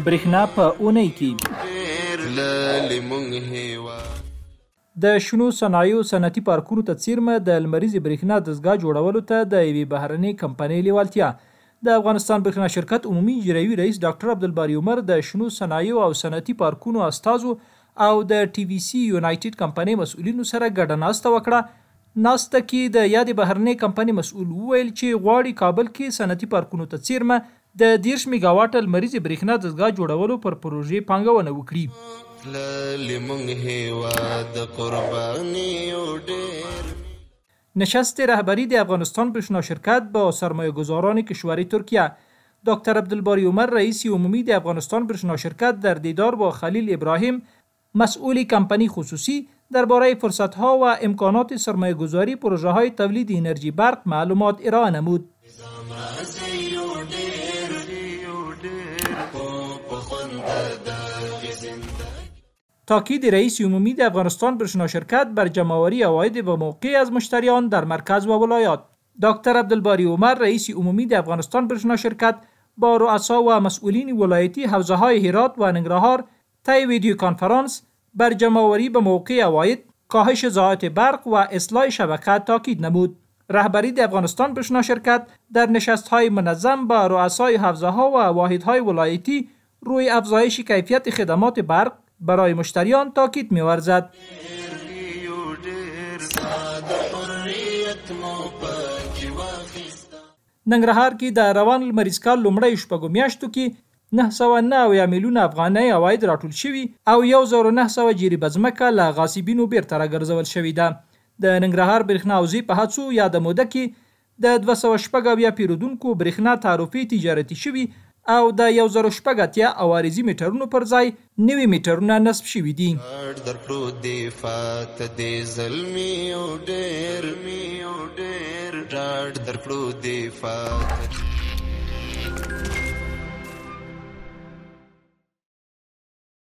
برېښنا په اونۍ کې د شنو صنایعو صنعتي پارکونو ته څیرمه د لمریزې برېښنا دستګاه جوړولو ته د یوې بهرنۍ کمپنۍ لیوالتیا. د افغانستان برېښنا شرکت عمومي اجرایوي رئیس ډاکټر عبدالباري عمر د شنو صنایعو او صنعتي پارکونو استازو او د ټي وي سي یونایټډ کمپنۍ مسؤلینو سره ګډه ناسته وکړه. ناسته کې د یادې بهرنۍ کمپنۍ مسؤل وویل چې غواړي کابل کې صنعتي پارکونو ته څیرمه د 30 میګاواټه لمریزې برېښنا دستګاه جوړولو پر پروژې پانګونه وکړي. نشست رهبری د افغانستان برېښنا شرکت با سرمایه گذاران کشور ترکیه. دکتر عبدالباری عمر رئیس عمومی د افغانستان برېښنا شرکت در دیدار با خلیل ابراهیم مسئول کمپانی خصوصی درباره فرصت‌ها و امکانات سرمایه‌گذاری پروژه‌های تولید انرژی برق معلومات ارائه نمود. تاکید رئیس عمومی د افغانستان برېښنا شرکت بر جمع‌آوری عواید به موقع از مشتریان در مرکز و ولایات. دکتر عبدالباری عمر رئیس عمومی د افغانستان برېښنا شرکت با رؤسا و مسئولین ولایتی حوزه‌های هرات و ننگرهار طی ویدیو کانفرانس بر جمع‌آوری به موقع عواید، کاهش ضایعات برق و اصلاح شبکه تاکید نمود. رهبری د افغانستان برېښنا شرکت در نشست‌های منظم با رؤسای حوزه‌ها و واحدهای ولایتی روی افزایش کیفیت خدمات برق برای مشتریان تاکید می‌ورزد. ننګرهار کې د روان لمریز کال لومړی شپږو میاشتو کې 909 میلیونه افغانۍ عواید راټول شوي او 1900 جریبه ځمکه له غاصبینو بیرته راګرځول شوې ده. د ننګرهار برېښنا حوزې په هڅو یاده موده کې د 280 پیرودونکو برېښنا تعرفې تجارتي شوي او د 1080 عوارضي میټرونو پر ځای 90 میټرونه نصب شوي دي.